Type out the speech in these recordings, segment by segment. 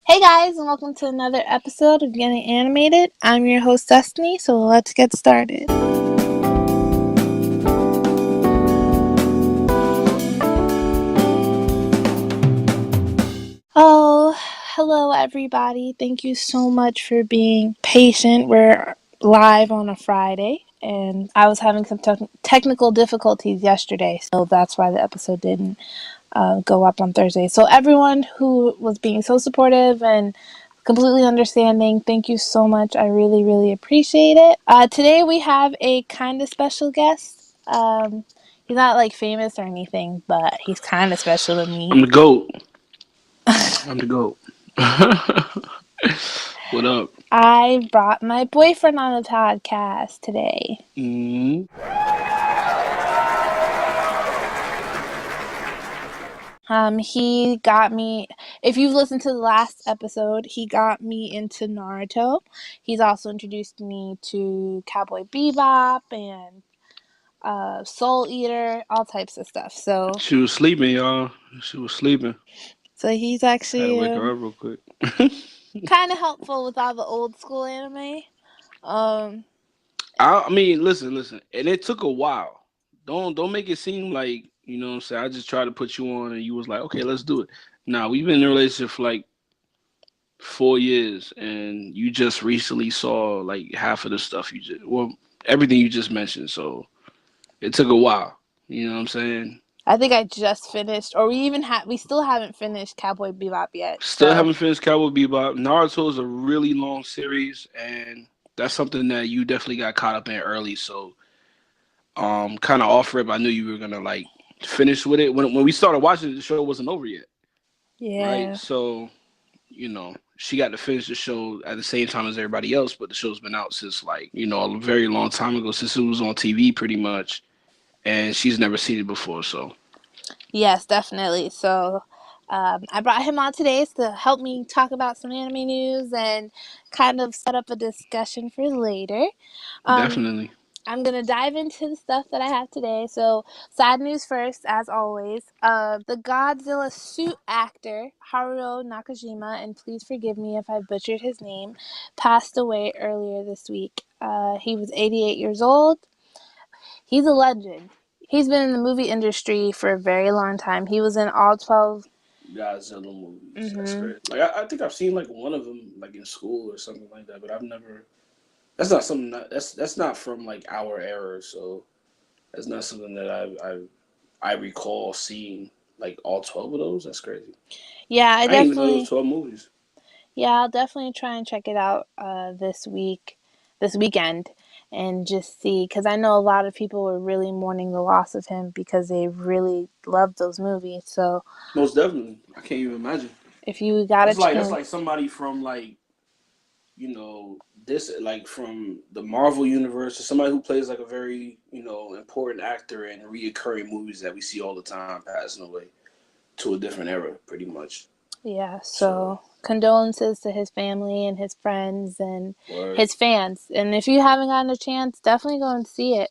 Hey guys, and welcome to another episode of Getting Animated. I'm your host Destiny, so let's get started. Oh, hello everybody. Thank you so much for being patient. We're live on a Friday, and I was having some technical difficulties yesterday, so that's why the episode didn't go up on Thursday. So everyone who was being so supportive and completely understanding, thank you so much. I really, really appreciate it. Today we have a kind of special guest. He's not like famous or anything, but he's kind of special to me. I'm the goat. I'm the goat. What up? I brought my boyfriend on the podcast today. Mm. He got me, if you've listened to the last episode, he got me into Naruto. He's also introduced me to Cowboy Bebop and Soul Eater, all types of stuff. She was sleeping, y'all. She was sleeping. So he's Had to actually wake her up real quick. kind of helpful with all the old school anime. Um, I mean, listen, and it took a while. Don't make it seem like what I'm saying. I just tried to put you on, and you was like, okay, let's do it. Nah, we've been in a relationship for like 4 years, and you just recently saw like half of the stuff everything you just mentioned. So it took a while. You know what I'm saying? I think I just finished, or we still haven't finished Cowboy Bebop yet. Still So haven't finished Cowboy Bebop. Naruto is a really long series, and that's something that you definitely got caught up in early. So, kind of off rip, I knew you were gonna like finish with it. When we started watching it, the show wasn't over yet, right? yeah, So, she got to finish the show at the same time as everybody else, but the show's been out since like a very long time ago, since it was on TV, pretty much, and she's never seen it before. So, yes, definitely. So I brought him on today to help me talk about some anime news and kind of set up a discussion for later. Um, definitely. I'm gonna dive into the stuff that I have today. So, sad news first, as always. The Godzilla suit actor Haruo Nakajima, and please forgive me if I butchered his name, passed away earlier this week. He was 88 years old. He's a legend. He's been in the movie industry for a very long time. He was in all 12. Godzilla movies. That's Mm-hmm. great. Like I think I've seen like one of them like in school or something like that, but I've never. That's not something that's not from like our era, so that's not something that I recall seeing like all 12 of those. That's crazy. Yeah, I didn't even know there was 12 movies. I'll definitely try and check it out this weekend, and just see, because I know a lot of people were really mourning the loss of him because they really loved those movies. So Most definitely. I can't even imagine. if you got a That's like chance, somebody from like this like from the Marvel universe or somebody who plays like a very important actor in reoccurring movies that we see all the time passing away to a different era, pretty much. yeah. So So condolences to his family and his friends and word. his fans. And if you haven't gotten a chance, definitely go and see it.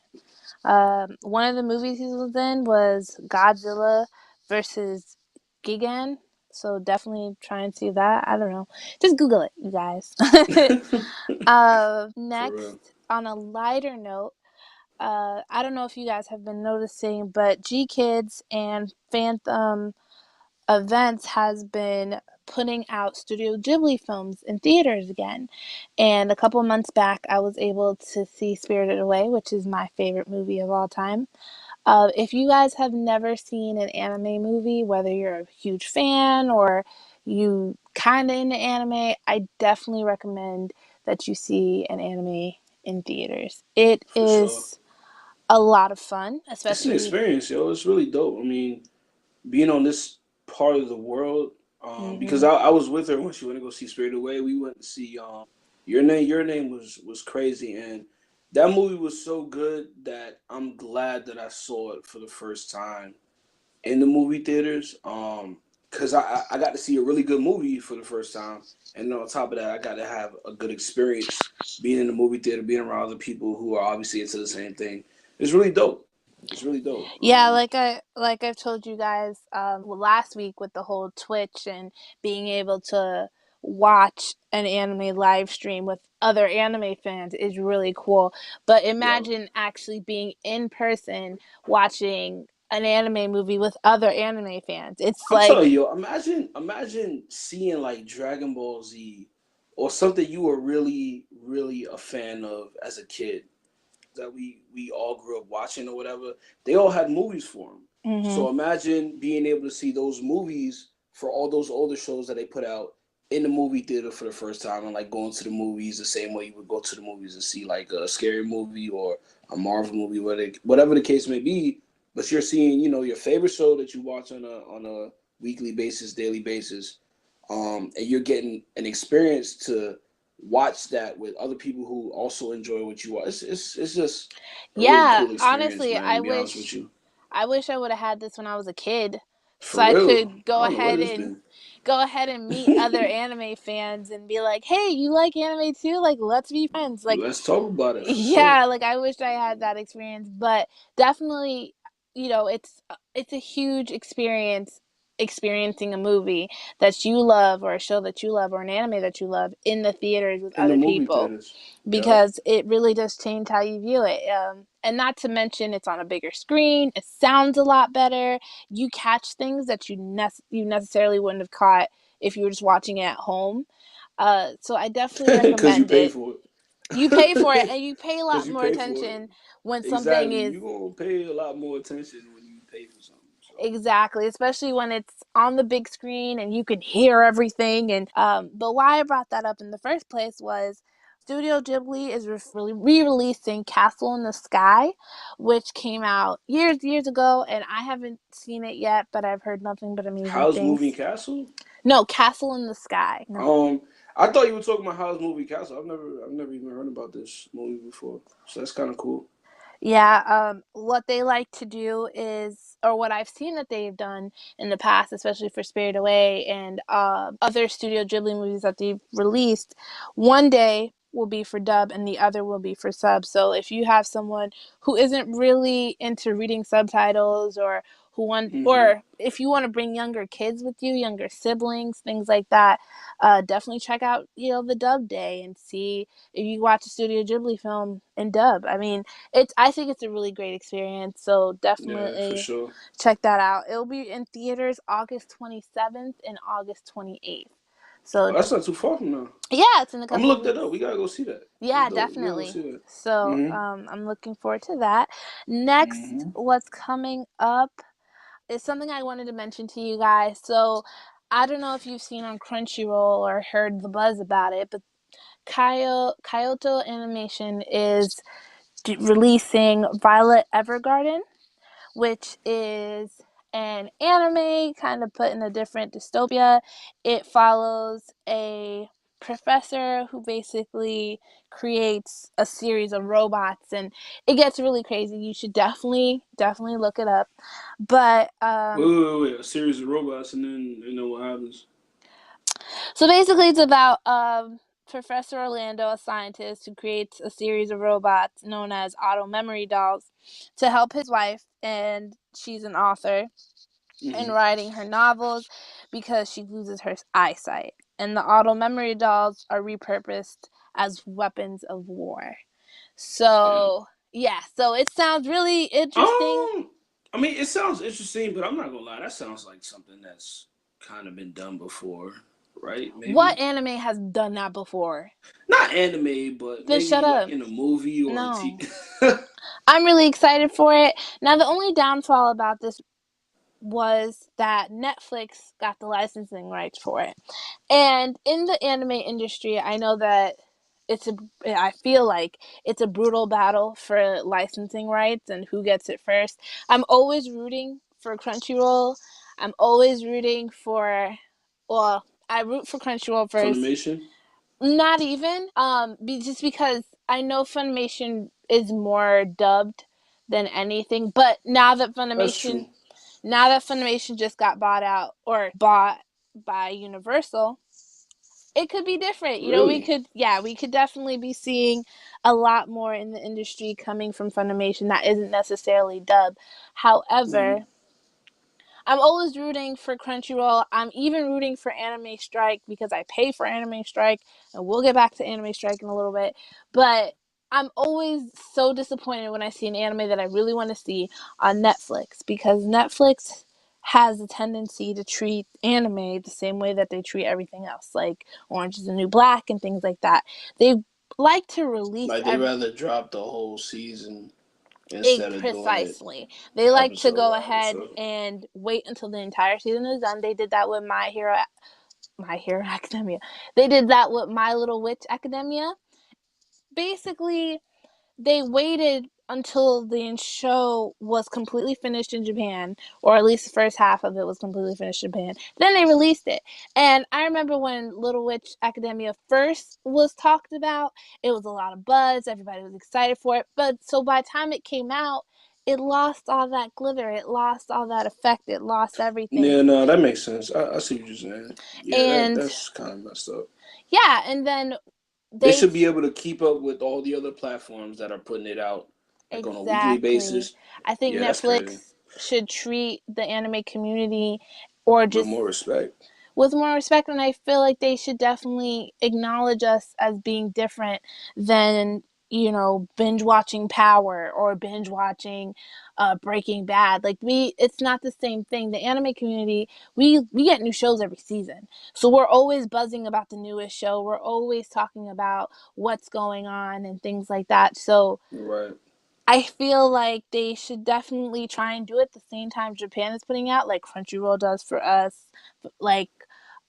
One of the movies he was in was Godzilla versus Gigan. So definitely try and see that. I don't know. Just Google it, you guys. For real. Next, on a lighter note, I don't know if you guys have been noticing, but G Kids and Phantom Events has been putting out Studio Ghibli films in theaters again. And a couple months back, I was able to see Spirited Away, which is my favorite movie of all time. If you guys have never seen an anime movie, whether you're a huge fan or you kind of into anime, I definitely recommend that you see an anime in theaters. It For sure. is a lot of fun, It's an especially. experience, yo. It's really dope. I mean, being on this part of the world, because Mm-hmm. I was with her when she went to go see Spirit Away. We went to see Your Name. Your Name was crazy, and that movie was so good that I'm glad that I saw it for the first time in the movie theaters. Because I got to see a really good movie for the first time, and on top of that, I got to have a good experience being in the movie theater, being around other people who are obviously into the same thing. It's really dope. It's really dope. Yeah, I've told you guys last week with the whole Twitch and being able to watch an anime live stream with other anime fans is really cool. But Yo, imagine actually being in person watching an anime movie with other anime fans. It's I'm telling like, you, imagine seeing like Dragon Ball Z or something you were really a fan of as a kid that we all grew up watching or whatever. They all had movies for them. mm-hmm. So imagine being able to see those movies for all those older shows that they put out in the movie theater for the first time, and like going to the movies the same way you would go to the movies and see like a scary movie or a Marvel movie, whatever the case may be. But you're seeing, your favorite show that you watch on a weekly basis, daily basis, and you're getting an experience to watch that with other people who also enjoy what you watch. It's just a really Yeah, cool experience, honestly, man. To be honest with you, I wish I would have had this when I was a kid, so for I real. could I don't know where this been. go ahead and meet other anime fans and be like, "Hey, you like anime too? Like, let's be friends." Like, Let's talk about it for sure. yeah, like I wish I had that experience, but definitely, it's a huge experience experiencing a movie that you love or a show that you love or an anime that you love in the theaters with In the other movie people, theaters. Yep. because it really does change how you view it. And not to mention, it's on a bigger screen. It sounds a lot better. You catch things that you necessarily wouldn't have caught if you were just watching it at home. So I definitely Because you recommend pay it. for You pay for it, it. and you pay a Because lot you more pay for it. attention when something Exactly. is You're gonna pay a lot more attention when you pay for something. So exactly, especially when it's on the big screen and you can hear everything. And but why I brought that up in the first place was Studio Ghibli is re-releasing Castle in the Sky, which came out years ago, and I haven't seen it yet, but I've heard nothing but amazing How's Moving things. Castle? No, Castle in the Sky. No. Um, I thought you were talking about How's Movie Castle. I've never even heard about this movie before. So that's kind of cool. Yeah, what they like to do is, or what I've seen that they've done in the past, especially for Spirit Away and other Studio Ghibli movies that they've released, one day will be for dub and the other will be for sub. So if you have someone who isn't really into reading subtitles, Hmm. or if you want to bring younger kids with you, younger siblings, things like that, definitely check out, the dub day and see if you watch a Studio Ghibli film in dub. I mean, I think it's a really great experience. So Yeah, for definitely sure. check that out. It'll be in theaters August 27th and August 28th. So Oh, that's not too far from now. yeah, it's in a I'm gonna couple look that up. weeks. We gotta go see that. That's Yeah, dope. We gotta go definitely. see that. So Hmm. I'm looking forward to that. Next, Hmm. what's coming up is something I wanted to mention to you guys. So I don't know if you've seen on Crunchyroll or heard the buzz about it, but Kyoto Animation is releasing Violet Evergarden, which is an anime kind of put in a different dystopia. It follows a professor who basically creates a series of robots, and it gets really crazy. You should definitely look it up. But Wait. A series of robots, and then what happens? so basically, it's about Professor Orlando, a scientist who creates a series of robots known as auto memory dolls to help his wife, and she's an author, in Hmm. writing her novels because she loses her eyesight. And the auto memory dolls are repurposed as weapons of war. Damn. So, yeah, so it sounds really interesting. Um, I mean, it sounds interesting, but I'm not gonna lie. That sounds like something that's kind of been done before, right? What Maybe anime has done that before? not anime, but Then shut maybe like up. in a movie or a No. TV. I'm really excited for it. Now, the only downfall about this was that Netflix got the licensing rights for it. And in the anime industry, I know that I feel like it's a brutal battle for licensing rights and who gets it first. I'm always rooting for Crunchyroll. I'm always rooting for, well, I root for Crunchyroll first. Funimation. Not even, just because I know Funimation is more dubbed than anything. But That's true. now that Funimation just got bought out or bought by Universal, it could be different. Really? We could definitely be seeing a lot more in the industry coming from Funimation that isn't necessarily dub. Hmm. However, I'm always rooting for Crunchyroll. I'm even rooting for Anime Strike because I pay for Anime Strike, and we'll get back to Anime Strike in a little bit. But I'm always so disappointed when I see an anime that I really want to see on Netflix, because Netflix has a tendency to treat anime the same way that they treat everything else, like Orange is the New Black and things like that. They like to release Like they rather drop the whole season instead of doing it precisely. They like to episode go by ahead episode. and wait until the entire season is done. They did that with My Hero Academia. They did that with My Little Witch Academia. Basically, they waited until the show was completely finished in Japan, or at least the first half of it was completely finished in Japan. Then they released it. And I remember when Little Witch Academia first was talked about, it was a lot of buzz, everybody was excited for it. But so by the time it came out, it lost all that glitter, it lost all that effect, it lost everything. Yeah, no, that makes sense. I see what you're saying. Yeah, And that's kind of messed up. yeah, and then They they should be able to keep up with all the other platforms that are putting it out like on a weekly exactly. basis. I think Yeah, that's crazy. Netflix should treat the anime community, or With just more respect. with more respect, and I feel like they should definitely acknowledge us as being different than, binge watching Power or binge watching Breaking Bad. Like, it's not the same thing. The anime community, we get new shows every season, so we're always buzzing about the newest show. We're always talking about what's going on and things like that. So Right. I feel like they should definitely try and do it at the same time Japan is putting out, like Crunchyroll does for us, like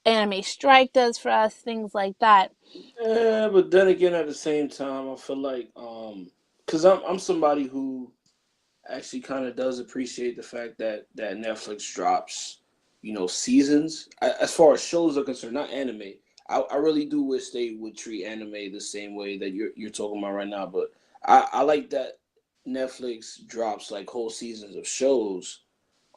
Anime Strike does for us, things like that. Yeah, but then again, at the same time, I feel like because I'm somebody who actually kind of does appreciate the fact that Netflix drops, seasons. As far as shows are concerned, not anime. I really do wish they would treat anime the same way that you're talking about right now. But I like that Netflix drops like whole seasons of shows.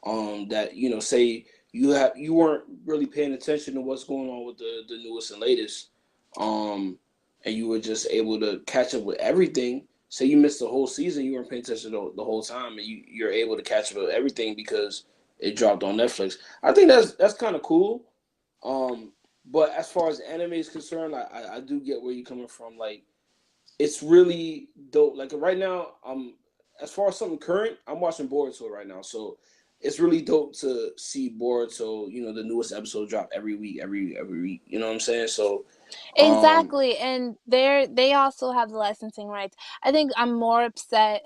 That say you weren't really paying attention to what's going on with the newest and latest, um, and you were just able to catch up with everything. Say you missed the whole season, you weren't paying attention the whole time, and you're able to catch up with everything because it dropped on Netflix. I think that's kind of cool. Um, but as far as anime is concerned, I do get where you're coming from. Like it's really dope. Like right now, as far as something current, I'm watching Boruto right now, so it's really dope to see Boruto. The newest episode drop every week, every week. You know what I'm saying? So, um, Exactly, and they also have the licensing rights. I think I'm more upset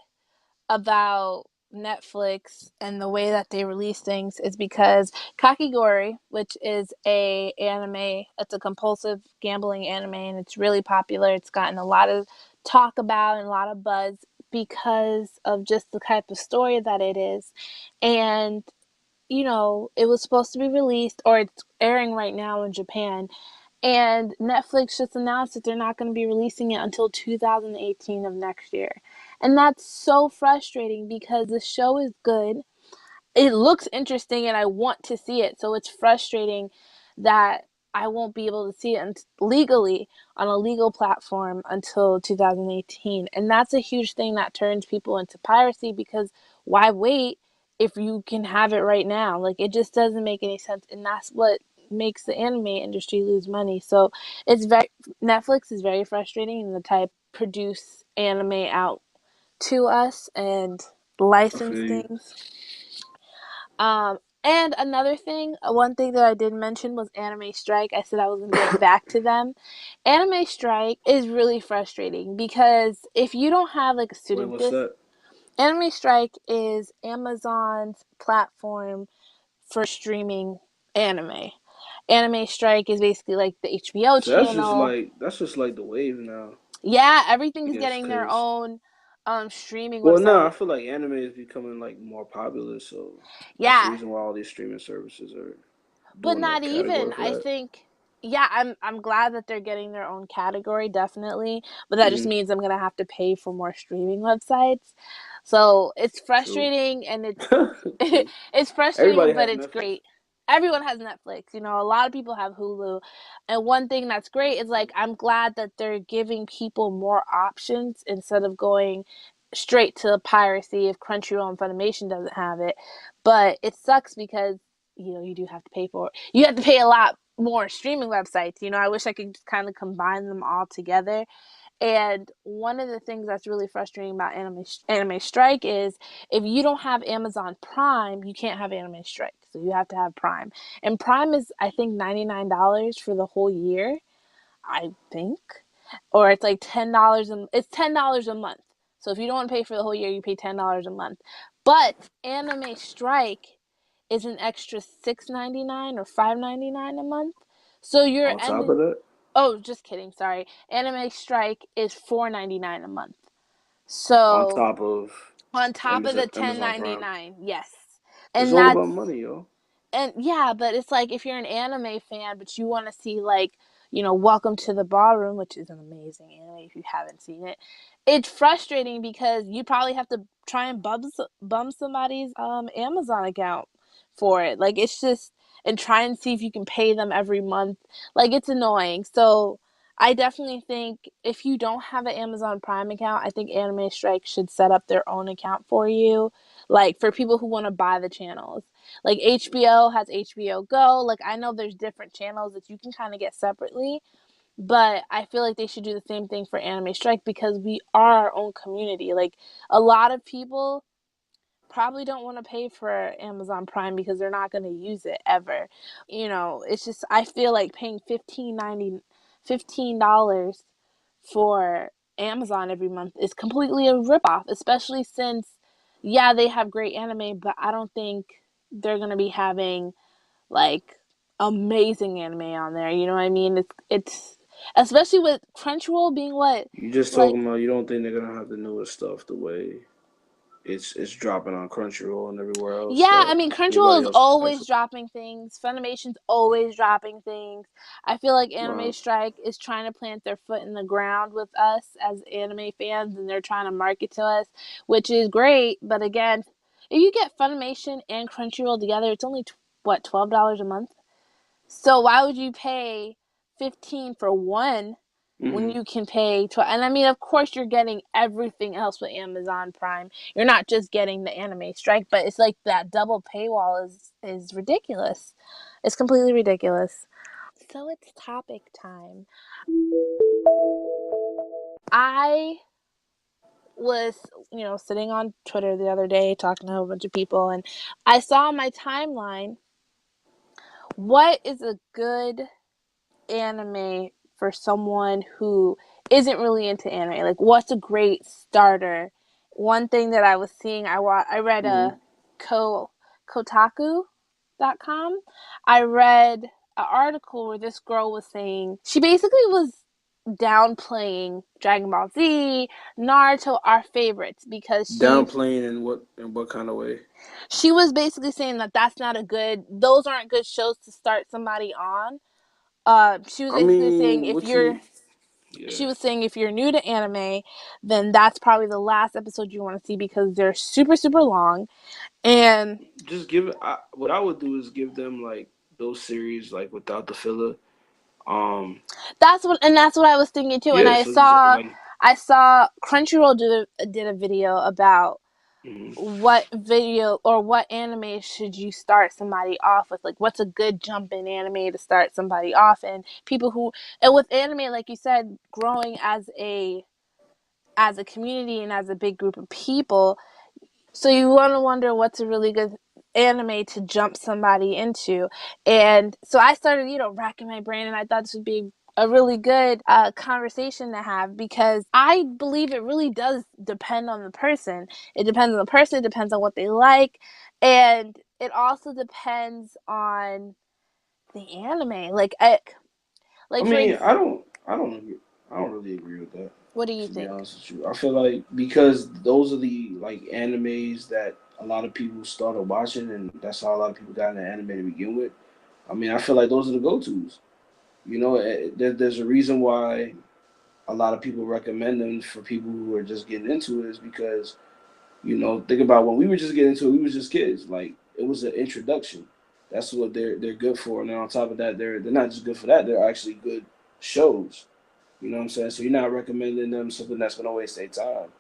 about Netflix and the way that they release things is because Kakigori, which is it's a compulsive gambling anime, and it's really popular. It's gotten a lot of talk about and a lot of buzz because of just the type of story that it is. And it was supposed to be released, or it's airing right now in Japan, and Netflix just announced that they're not going to be releasing it until 2018 of next year. And that's so frustrating because the show is good. It looks interesting and I want to see it. So it's frustrating that I won't be able to see it legally on a legal platform until 2018. And that's a huge thing that turns people into piracy, because why wait if you can have it right now? Like, it just doesn't make any sense. And that's what makes the anime industry lose money. So it's very Netflix is very frustrating in the type produce anime out to us and I license feel you. things. And another thing, one thing that I did mention was Anime Strike. I said I was gonna get back to them. Anime Strike is really frustrating because if you don't have like a Wait, student what's this that? Anime Strike is Amazon's platform for streaming anime. Anime Strike is basically like the HBO So channel. that's just like the wave now. Yeah, everything I is guess getting their because own streaming well, no, website. I feel like anime is becoming like more popular, so that's the Yeah, reason why all these streaming services are but doing a not category even. for I that. think, yeah, I'm glad that they're getting their own category, definitely, but that just Hmm. means I'm gonna have to pay for more streaming websites. So it's True. frustrating, and it's True. it's frustrating, Everybody but has it's Netflix. great. Everyone has Netflix. A lot of people have Hulu, and one thing that's great is, like, I'm glad that they're giving people more options instead of going straight to piracy if Crunchyroll and Funimation doesn't have it. But it sucks because you do have to pay for it. You have to pay a lot more streaming websites. I wish I could just kind of combine them all together. And one of the things that's really frustrating about Anime Strike is if you don't have Amazon Prime, you can't have Anime Strike. So you have to have Prime. And Prime is, I think, $99 for the whole year, I think. Or it's like $10 it's $10 a month. So if you don't want to pay for the whole year, you pay $10 a month. But Anime Strike is an extra $6.99 or $5.99 a month. So you're On top of ending. that, Oh, just kidding. Sorry. Anime Strike is $4.99 a month. on So top of on top of the ten Amazon ninety Prime, nine, yes, it's and all about that's money, yo. and yeah, but it's like if you're an anime fan, but you want to see like Welcome to the Ballroom, which is an amazing anime if you haven't seen it. It's frustrating because you probably have to try and bum somebody's Amazon account for it. Like it's just and try and see if you can pay them every month. Like it's annoying. So I definitely think if you don't have an Amazon Prime account, I think Anime Strike should set up their own account for you. Like for people who want to buy the channels. Like HBO has HBO Go. Like I know there's different channels that you can kind of get separately, but I feel like they should do the same thing for Anime Strike because we are our own community. Like a lot of people probably don't want to pay for Amazon Prime because they're not going to use it ever. It's just I feel like paying $15 for Amazon every month is completely a ripoff, especially since yeah, they have great anime, but I don't think they're going to be having like amazing anime on there. You know what I mean? It's especially with Crunchyroll being what You just like talking about you don't think they're gonna have the newest stuff the way it's dropping on Crunchyroll and everywhere else yeah, I that mean Crunchyroll anybody is else can catch always up. dropping things. Funimation's always dropping things. I feel like Anime Right. Strike is trying to plant their foot in the ground with us as anime fans and they're trying to market to us, which is great, but again, if you get Funimation and Crunchyroll together, it's only what, $12 a month? So why would you pay 15 for one when Mm-hmm. you can pay 12? And I mean, of course, you're getting everything else with Amazon Prime. You're not just getting the Anime Strike, but it's like that double paywall is ridiculous. It's completely ridiculous. So it's topic time. I was, sitting on Twitter the other day talking to a bunch of people, and I saw on my timeline what is a good anime for someone who isn't really into anime? Like, what's a great starter? One thing that I was seeing, I read Mm-hmm. a Kotaku.com. I read an article where this girl was saying she basically was downplaying Dragon Ball Z, Naruto, our favorites, because Downplaying in what kind of way? she was basically saying that those aren't good shows to start somebody on. She was I basically saying mean, what you yeah. she was saying if you're new to anime, then that's probably the last episode you want to see because they're super super long, and Just give it. What I would do is give them like those series like without the filler. Um, that's what I was thinking too. And yeah. I So just saw like, I saw Crunchyroll did a video about mhm. what video or what anime should you start somebody off with, like what's a good jump in anime to start somebody off, and people who and with anime, like you said, growing as a community and as a big group of people. So you want to wonder what's a really good anime to jump somebody into. And so I started, racking my brain, and I thought this would be a really good conversation to have because I believe it really does depend on the person. It depends on the person, it depends on what they like, and it also depends on the anime. I Like for mean, I don't really agree with that. what do you To be think? honest with you, I feel like because those are the like animes that a lot of people started watching, and that's how a lot of people got into anime to begin with. I mean, I feel like those are the go tos. There's a reason why a lot of people recommend them for people who are just getting into it is because think about when we were just getting into it, we was just kids. Like it was an introduction. That's what they're good for. And then on top of that, they're not just good for that. They're actually good shows. You know what I'm saying? So you're not recommending them something that's gonna waste their time.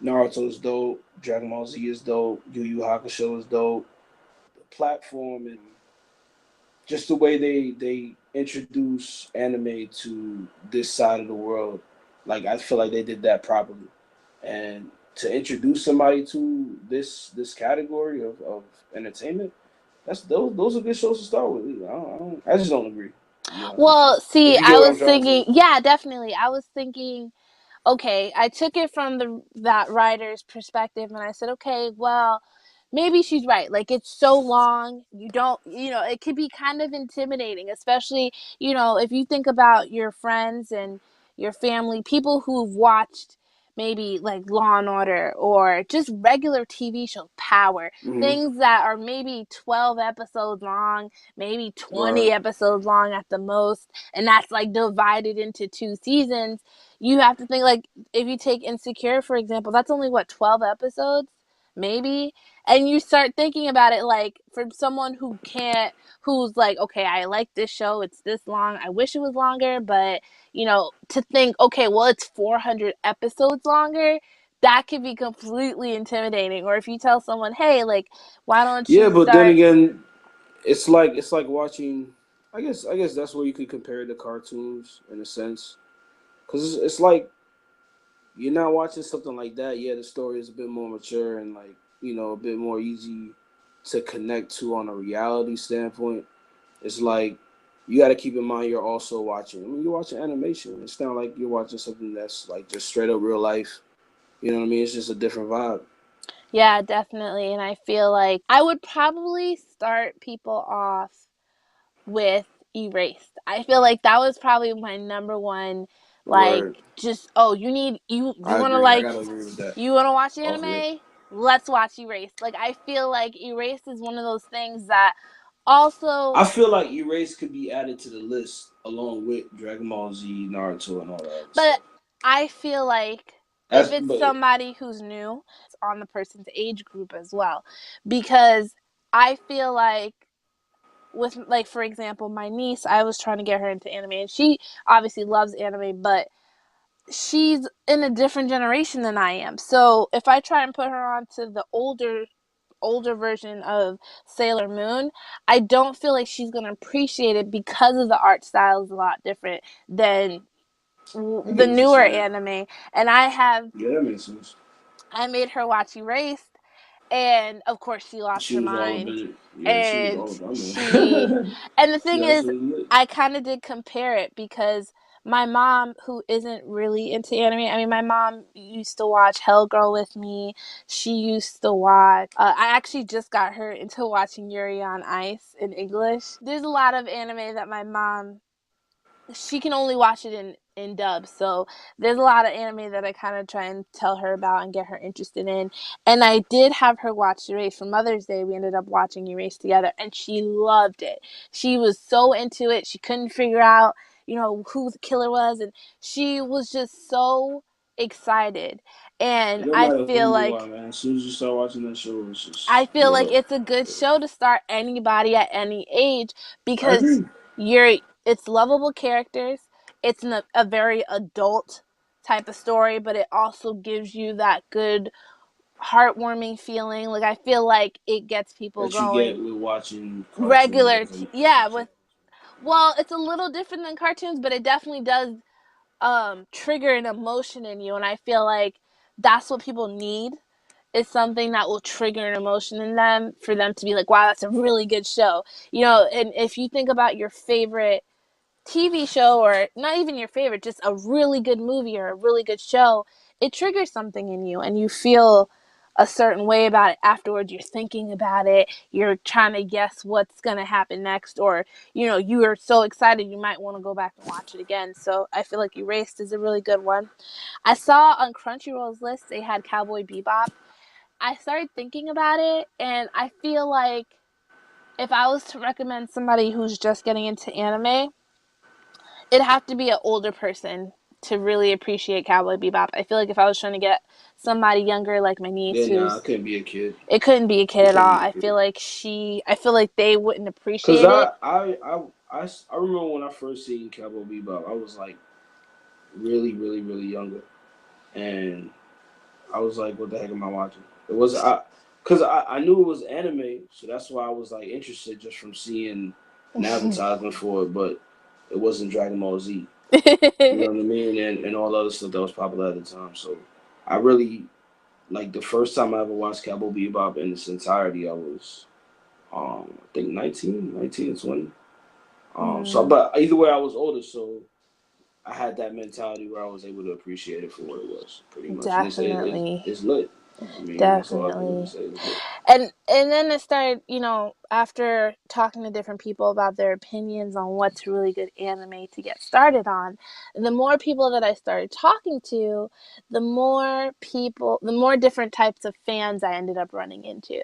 Naruto is dope. Dragon Ball Z is dope. Yu Yu Hakusho is dope. The platform just the way they introduce anime to this side of the world. Like I feel like they did that properly, and to introduce somebody to this category of entertainment, those are good shows to start with. I just don't agree. To be honest with you, Well, see, if you get I what was I'm trying to thinking, say. yeah, definitely. I was thinking, okay, I took it from the that writer's perspective and I said, okay, well, maybe she's right. Like it's so long, you don't, it could be kind of intimidating, especially, if you think about your friends and your family, people who've watched maybe like Law and Order or just regular TV shows, Power, Mm-hmm. things that are maybe 12 episodes long, maybe Right. 20 episodes long at the most, and that's like divided into two seasons. You have to think like if you take Insecure for example, that's only what 12 episodes, maybe, and you start thinking about it like from someone who's like, okay, I like this show, it's this long, I wish it was longer, but to think, okay, well, it's 400 episodes longer, that could be completely intimidating. Or if you tell someone, hey, like, why don't Yeah, you but then start. again, it's like watching. I guess that's where you could compare it to cartoons in a sense, because it's like you're not watching something like that. Yeah, the story is a bit more mature and like a bit more easy to connect to on a reality standpoint. It's like you got to keep in mind you're also watching. I mean, you're watching animation. It's not like you're watching something that's like just straight up real life. You know what I mean? It's just a different vibe. Yeah, definitely. And I feel like I would probably start people off with Erased. I feel like that was probably my number one, like, Word. just, oh, you I want to agree. I like, gotta agree with that. you want to watch Off rip. anime? Let's watch Erased. Like, I feel like Erased is one of those things that also, I feel like Erase could be added to the list along with Dragon Ball Z, Naruto, and all that other but stuff. I feel like if That's it's but somebody who's new, it's on the person's age group as well. Because I feel like with, like, for example, my niece, I was trying to get her into anime and she obviously loves anime, but she's in a different generation than I am. So if I try and put her onto the older version of Sailor Moon, I don't feel like she's going to appreciate it because of the art style is a lot different than I get the what you're newer saying. anime. And Yeah, that makes sense. I made her watch Erased, and of course she lost She her was all up mind. in it. Yeah, she was And all up. I she mean, and the she thing is, absolutely lit. I kind of did compare it because my mom, who isn't really into anime, I mean, my mom used to watch Hell Girl with me. She used to watch. I actually just got her into watching Yuri on Ice in English. There's a lot of anime that my mom, she can only watch it in dub. So there's a lot of anime that I kind of try and tell her about and get her interested in. And I did have her watch Erase for Mother's Day. We ended up watching Erase together, and she loved it. She was so into it. She couldn't figure out, who the killer was, and she was just so excited. And It no matter who you are, man. As soon as you start watching that show, it's just I feel lit like up. it's a good show to start anybody at any age I because agree. you're it's lovable characters. It's a very adult type of story, but it also gives you that good heartwarming feeling. Like I feel like it gets people That you get going. with watching cartoons Regular as a yeah, kid. with well, it's a little different than cartoons, but it definitely does trigger an emotion in you, and I feel like that's what people need, is something that will trigger an emotion in them for them to be like, wow, that's a really good show. And if you think about your favorite TV show, or not even your favorite, just a really good movie or a really good show, it triggers something in you and you feel a certain way about it afterwards. You're thinking about it, you're trying to guess what's going to happen next, or you are so excited you might want to go back and watch it again. So I feel like Erased is a really good one. I saw on Crunchyroll's list they had Cowboy Bebop. I started thinking about it, and I feel like if I was to recommend somebody who's just getting into anime, it'd have to be an older person to really appreciate Cowboy Bebop. I feel like if I was trying to get somebody younger, like my niece, Yeah, nah, who's it couldn't be a kid. it couldn't be a kid It at couldn't all. be a kid. I feel like they wouldn't Cause appreciate it. I remember when I first seen Cowboy Bebop, I was like really, really, really younger, and I was like, what the heck am I watching? It was cause I knew it was anime, so that's why I was like interested just from seeing an advertisement for it, but it wasn't Dragon Ball Z. You know what I mean? And all the other stuff that was popular at the time. So I really like the first time I ever watched Cowboy Bebop in its entirety. I was I think 19 or 20. So Mm, but either way, I was older, so I had that mentality where I was able to appreciate it for what it was, pretty much. And definitely. it's lit. I mean, that's all I can really Definitely. say. It's lit. And then it started, after talking to different people about their opinions on what's really good anime to get started on, the more people that I started talking to, the more different types of fans I ended up running into.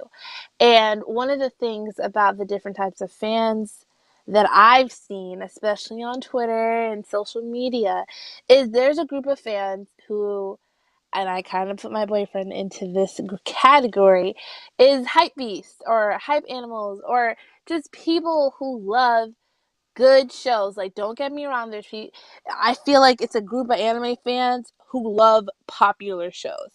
And one of the things about the different types of fans that I've seen, especially on Twitter and social media, is there's a group of fans who, and I kind of put my boyfriend into this category, is hype beasts or hype animals or just people who love good shows. Like, don't get me wrong, I feel like it's a group of anime fans who love popular shows.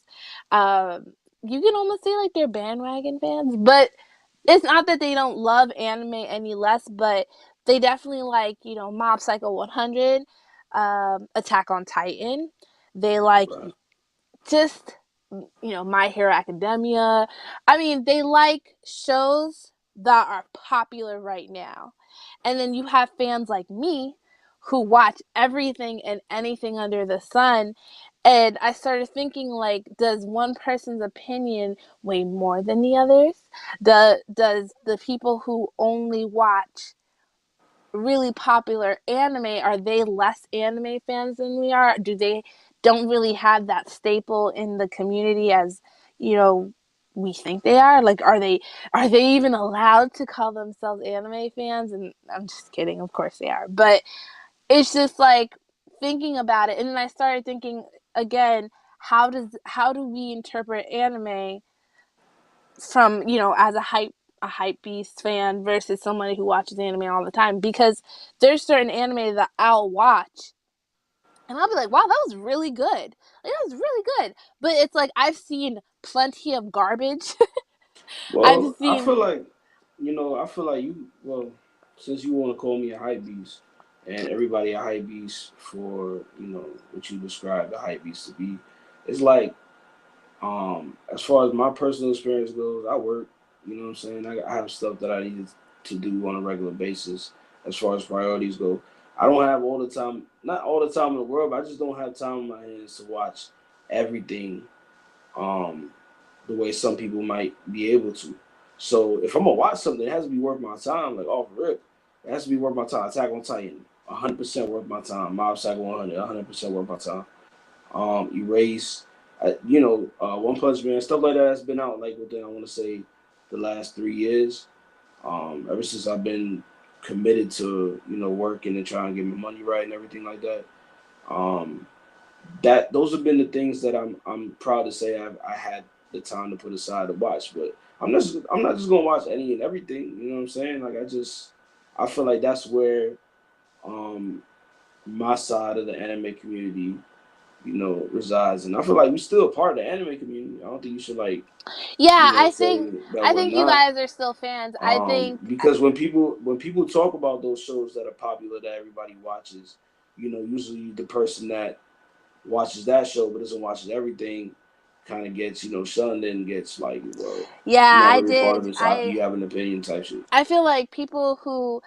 Um, you can almost say like they're bandwagon fans, but it's not that they don't love anime any less, but they definitely like, Mob Psycho 100, Attack on Titan. They like Right. just My Hero Academia. I mean, they like shows that are popular right now. And then you have fans like me who watch everything and anything under the sun. And I started thinking, like, does one person's opinion weigh more than the others? Does the people who only watch really popular anime, are they less anime fans than we are? Do they don't really have that staple in the community as, you know, we think they are? Like, are they even allowed to call themselves anime fans? And I'm just kidding, of course they are. But it's just like thinking about it, and then I started thinking again, how do we interpret anime from, as a hype beast fan versus somebody who watches anime all the time? Because there's certain anime that I'll watch and I'll be like, wow, that was really good. Like, that was really good. But it's like I've seen plenty of garbage. I've Well, I seen feel like, I feel like well, since you want to call me a hype beast, and everybody a hype beast for, what you described the hype beast to be, it's like, as far as my personal experience goes, I work, you know what I'm saying? I have stuff that I need to do on a regular basis as far as priorities go. I don't have all the time, not all the time in the world, but I just don't have time in my hands to watch everything um, the way some people might be able to. So if I'm gonna watch something, it has to be worth my time. Like off rip, it has to be worth my time. Attack on Titan, 100% worth my time. Mob Psycho 100, 100% worth my time. Erase, One Punch Man, stuff like that has been out like within, I want to say, the last 3 years. Ever since I've been committed to working and trying to get my money right and everything like that. Um, that those have been the things that I'm proud to say I had the time to put aside to watch. But I'm not just gonna watch any and everything. You know what I'm saying? Like I feel like that's where um my side of the anime community resides, and I feel like we're still a part of the anime community. I don't think you should like Yeah, I think say that I we're think you not. guys are still fans. I think Because when people talk about those shows that are popular that everybody watches, usually the person that watches that show but doesn't watch everything kind of gets shunned and gets like, well, you're yeah, not I really part did. of it, so how can I you have an opinion type shit. I feel like people who,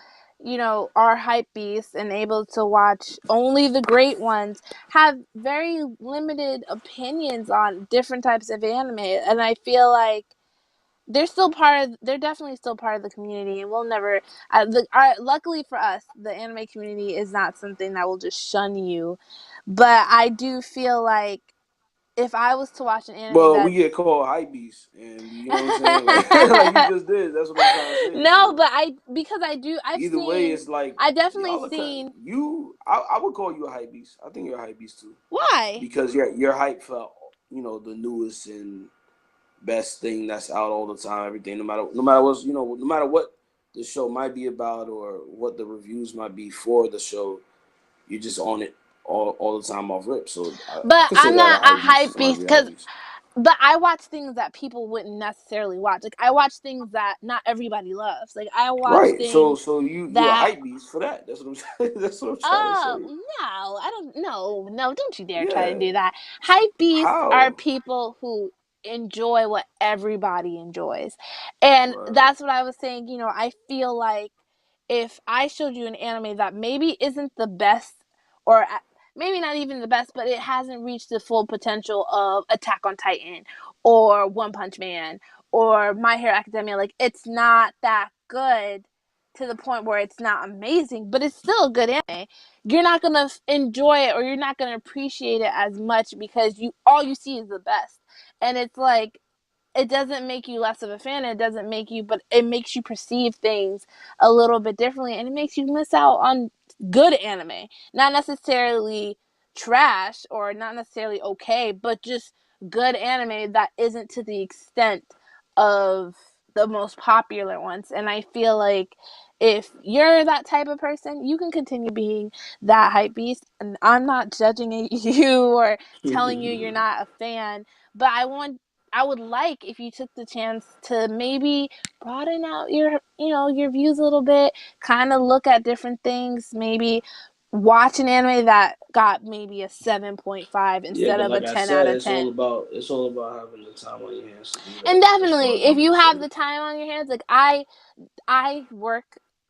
are hype beasts and able to watch only the great ones have very limited opinions on different types of anime. And I feel like they're definitely still part of the community, and we'll never, luckily for us, the anime community is not something that will just shun you. But I do feel like if I was to watch an anime Well, we that's get called hype beasts, and you know what I'm saying, like like you just did. That's what I'm trying to say. no, So but because either way, it's like I've definitely y'all are seen. you. I would call you a hype beast. I think you're a hype beast too, Why? because you're hype for the newest and best thing that's out all the time. Everything, no matter what's no matter what the show might be about or what the reviews might be for the show, you're just on it all the time off rip. So I But I'm consider that a not a hype beast. hype Somebody beast be a hype because beast. but I watch things that people wouldn't necessarily watch. Like I watch things that not everybody loves. Like I watch Right. So things so you a that hype beast for that. That's what I'm that's what I'm trying to oh say. no, I don't no, don't you dare try Yeah. and do that. Hype beasts are How? people who enjoy what everybody enjoys. And Right. that's what I was saying, I feel like if I showed you an anime that maybe isn't the best, or maybe not even the best, but it hasn't reached the full potential of Attack on Titan or One Punch Man or My Hero Academia, like it's not that good to the point where it's not amazing, but it's still a good anime. You're not gonna enjoy it, or you're not gonna appreciate it as much because you all you see is the best, and it's like it doesn't make you less of a fan. It doesn't make you, but it makes you perceive things a little bit differently, and it makes you miss out on good anime. Not necessarily trash or not necessarily okay, but just good anime that isn't to the extent of the most popular ones. And I feel like if you're that type of person, you can continue being that hype beast. And I'm not judging you or telling you you're not a fan, but I would like if you took the chance to maybe broaden out your views a little bit, kind of look at different things, maybe watch an anime that got maybe a 7.5 Yeah, instead but of a like I 10 out said, of 10. it's all about having the time on your hands to do And that. As far definitely, as if I'm you have concerned. the time on your hands, like I work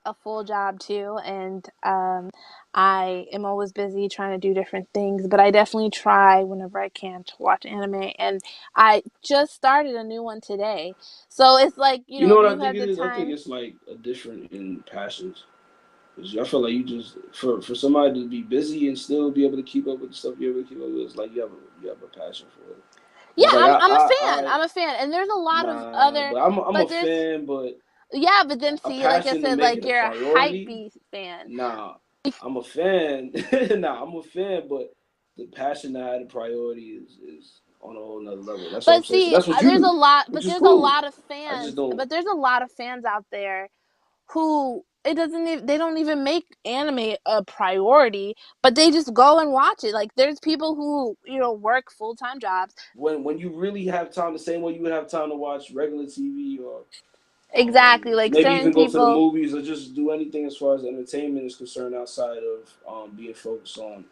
a full job too, and I am always busy trying to do different things, but I definitely try whenever I can to watch anime, and I just started a new one today. So it's like, You know if what you I think have it the is? I think time. it's like a different in passions. 'Cause I feel like you just for somebody to be busy and still be able to keep up with the stuff you're able to keep up with, it's like you have a passion for it. Yeah, It's like I'm a fan. I I'm a fan. And there's a lot of nah, other, but I'm a but there's fan, but yeah, but then a see, like I passion to said, make like it a you're a hype priority. beast fan. Nah, I'm a fan. Nah, I'm a fan, but the passion to have a priority is on a whole nother level. That's what I'm But saying. So see, that's what you there's a do, lot, which but is there's a cool. lot of I just fans, don't. out there who it doesn't even, they don't even make anime a priority, but they just go and watch it. Like there's people who, work full-time jobs. When you really have time, the same way you would have time to watch regular TV or Exactly, like maybe certain even go to the people. movies or just do anything as far as entertainment is concerned outside of being focused on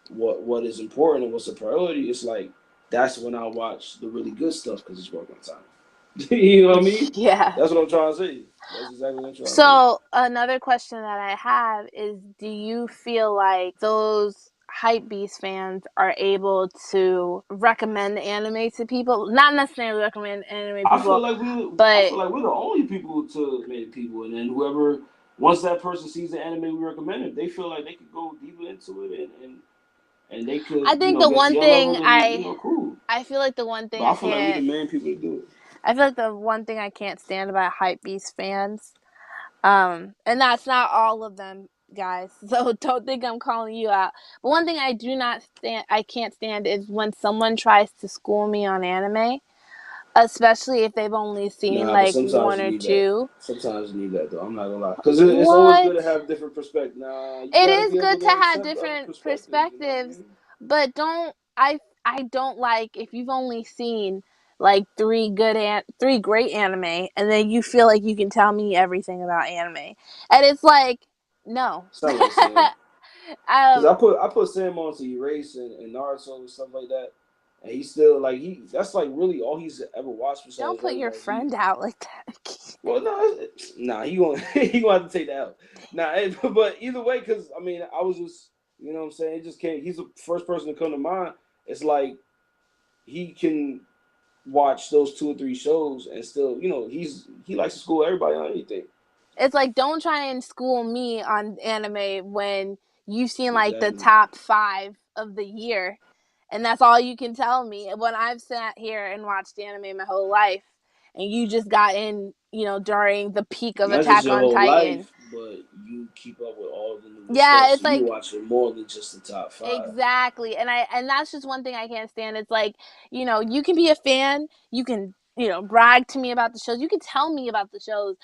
what is important and what's a priority. It's like that's when I watch the really good stuff because it's worth my time. You know what I mean? Yeah. That's what I'm trying to say. That's exactly what I'm trying to say. So another question that I have is, do you feel like those hype beast fans are able to recommend anime to people? Not necessarily recommend anime people, I but feel like we're the only people to make people, and then whoever once that person sees the anime we recommend it, they feel like they could go deeper into it and they could I think the get to one your thing level, then cool. I feel like the one But thing I feel like we the main people to do it. I feel like the one thing I can't stand about hype beast fans, and that's not all of them, guys, so don't think I'm calling you out. But one thing I can't stand is when someone tries to school me on anime, especially if they've only seen Nah, but like sometimes one you or need that. two. Sometimes you need that though. I'm not gonna lie, because it's always good What? to have different perspectives. Nah, you It got to is be able good to to have accept other different perspectives. You know what I perspectives, mean? but I don't like if you've only seen like three great anime, and then you feel like you can tell me everything about anime, and it's like no. It's not like Sam. Because um I put Sam on to Erase and Naruto and stuff like that, and he's still like he. That's like really all he's ever watched don't besides put Dragon your Ball Z. friend out like that. Well, no, nah, he gonna he gonna have to take that out. Nah, but either way, because I mean, I was just you know what I'm saying. It just can't. He's the first person to come to mind. It's like he can watch those two or three shows and still, he likes to school everybody on anything. It's like don't try and school me on anime when you've seen like the Exactly. top 5 of the year, and that's all you can tell me when I've sat here and watched anime my whole life, and you just got in, during the peak of Not just Attack your on whole Titan. life, but you keep up with all the newest stuff, Yeah, so it's you like watch it more than just the top five. exactly. And that's just one thing I can't stand. It's like, you can be a fan, you can, brag to me about the shows. You can tell me about the shows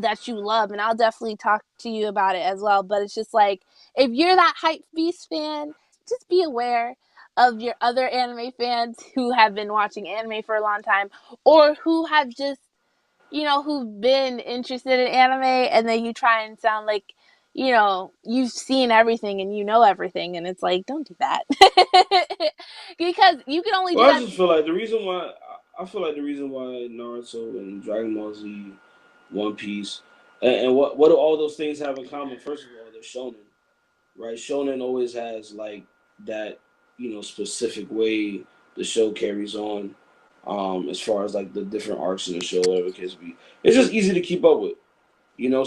that you love, and I'll definitely talk to you about it as well. But it's just like, if you're that hype beast fan, just be aware. of your other anime fans who have been watching anime for a long time, or who have just, who've been interested in anime, and then you try and sound like, you've seen everything and you know everything, and it's like, don't do that. Because you can only do Well, I that. just feel like the reason why I feel like the reason why Naruto and Dragon Ball Z, One Piece, and what do all those things have in common? First of all, they're shonen, right? Shonen always has like that, specific way the show carries on. As far as like the different arcs in the show, whatever it can be, it's just easy to keep up with.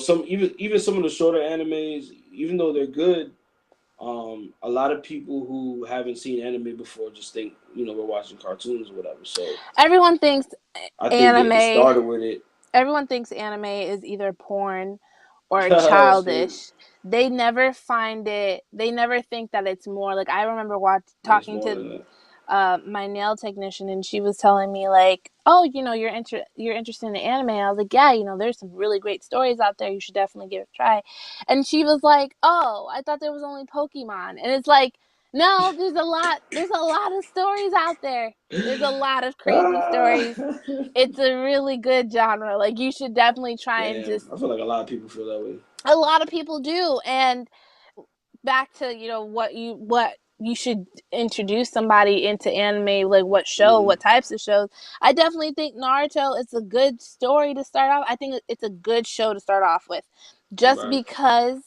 Some even some of the shorter animes, even though they're good, a lot of people who haven't seen anime before just think we're watching cartoons or whatever. So Everyone thinks I think it anime started with it. everyone thinks anime is either porn or That's crazy. childish. They never think that it's more like, I remember It's talking more to than that. my nail technician, and she was telling me like, oh, you're interested in anime. I was like, yeah, there's some really great stories out there, you should definitely give it a try. And she was like, oh, I thought there was only Pokemon. And it's like, no, there's a lot of stories out there. There's a lot of crazy Ah. stories. It's a really good genre. Like, you should definitely try and Damn, just, I feel like a lot of people feel that way. a lot of people do. And back to, what you should introduce somebody into anime, like what show, Hmm. what types of shows. I definitely think Naruto is a good story to start off. I think it's a good show to start off with, just Right. because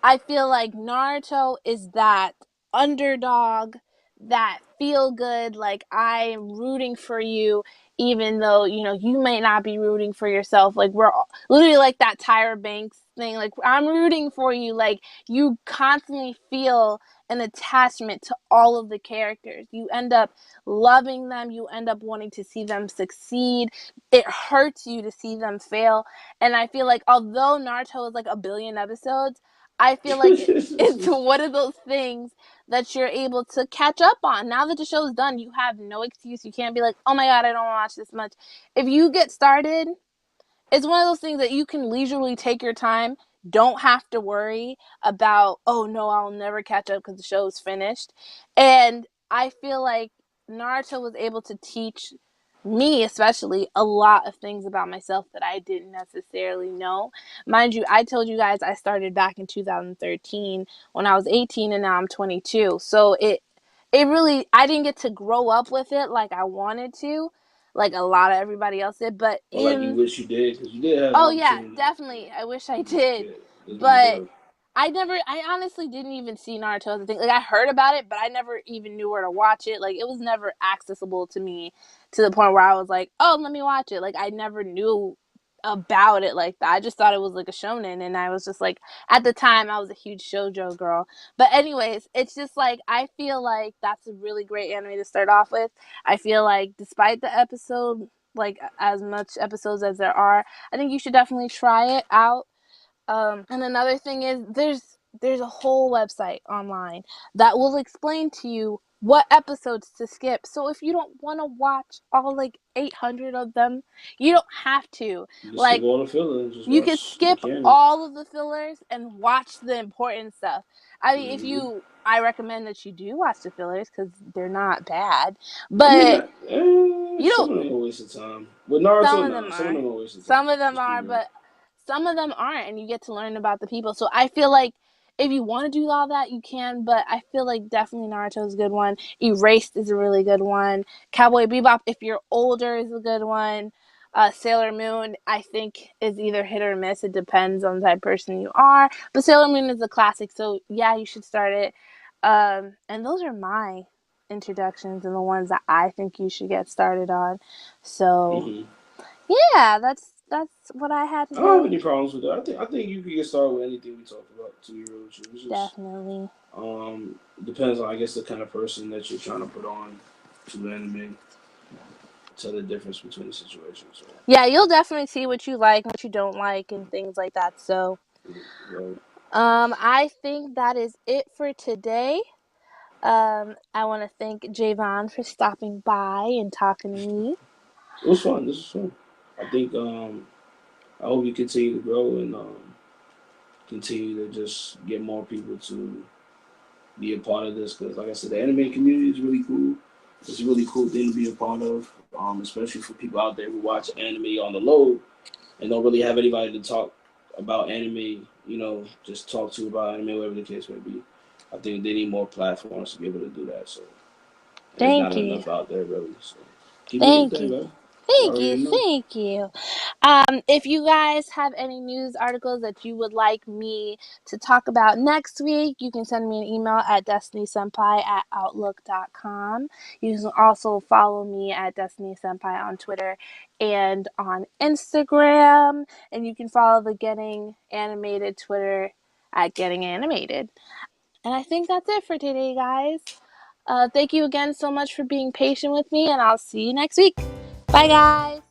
I feel like Naruto is that underdog, that feel good, like I'm rooting for you, even though, you may not be rooting for yourself. Like, we're literally like that Tyra Banks thing. Like, I'm rooting for you. Like, you constantly feel an attachment to all of the characters. You end up loving them. You end up wanting to see them succeed. It hurts you to see them fail. And I feel like, although Naruto is like a billion episodes, I feel like it's one of those things that you're able to catch up on. Now that the show is done, you have no excuse. You can't be like, oh my God, I don't want to watch this much. If you get started, it's one of those things that you can leisurely take your time. Don't have to worry about, oh no, I'll never catch up because the show's finished. And I feel like Naruto was able to teach me, especially, a lot of things about myself that I didn't necessarily know. Mind you, I told you guys I started back in 2013 when I was 18, and now I'm 22. So it really, I didn't get to grow up with it like I wanted to, like a lot of everybody else did. But Or like you in wish you did, because you did have the Oh yeah, opportunity definitely. I wish I to just did, get as be but birth. I honestly didn't even see Naruto as a thing. Like, I heard about it, but I never even knew where to watch it. Like, it was never accessible to me to the point where I was like, oh, let me watch it. Like, I never knew about it like that. I just thought it was like a shonen, and I was just like, at the time, I was a huge shoujo girl. But anyways, it's just like, I feel like that's a really great anime to start off with. I feel like, despite the episode, like as much episodes as there are, I think you should definitely try it out. And another thing is, there's a whole website online that will explain to you what episodes to skip. So if you don't want to watch all like 800 of them, you don't have to. You can skip Like, all the filler and just you can watch the skip canon. all of the fillers and watch the important stuff. I mean, Hmm. I recommend that you do watch the fillers because they're not bad, I mean, but you some don't. of them are a waste of time. With Some Naruto, of nah, them some of are. them are a waste of time. Some of them Let's be are, real. but some of them aren't, and you get to learn about the people. So I feel like if you want to do all that, you can, but I feel like definitely Naruto is a good one. Erased is a really good one. Cowboy Bebop, if you're older, is a good one. Sailor Moon, I think, is either hit or miss. It depends on the type of person you are. But Sailor Moon is a classic, so yeah, you should start it. And those are my introductions and the ones that I think you should get started on. So Hmm. yeah, that's what I had to I don't have say. any problems with that. I think you can get started with anything we talked about. To be real with you, it's just Definitely. depends on, I guess, the kind of person that you're trying to put on to anime. Tell the difference between the situations. So, Yeah, you'll definitely see what you like, what you don't like, and things like that. So, right. I think that is it for today. I want to thank Javon for stopping by and talking to me. It was fun. This was fun. I think I hope you continue to grow and continue to just get more people to be a part of this because, like I said, the anime community is really cool. It's a really cool thing to be a part of, especially for people out there who watch anime on the low and don't really have anybody to talk about anime. Just talk to about anime, whatever the case may be. I think they need more platforms to be able to do that. So there's not Thank you. enough out there really. So keep doing your Thank thing, you. bro. You Thank you. already know. Thank you. If you guys have any news articles that you would like me to talk about next week, you can send me an email at destinysenpai@outlook.com. You can also follow me at Destiny Senpai on Twitter and on Instagram. And you can follow the Getting Animated Twitter at Getting Animated. And I think that's it for today, guys. Thank you again so much for being patient with me, and I'll see you next week. Bye, guys.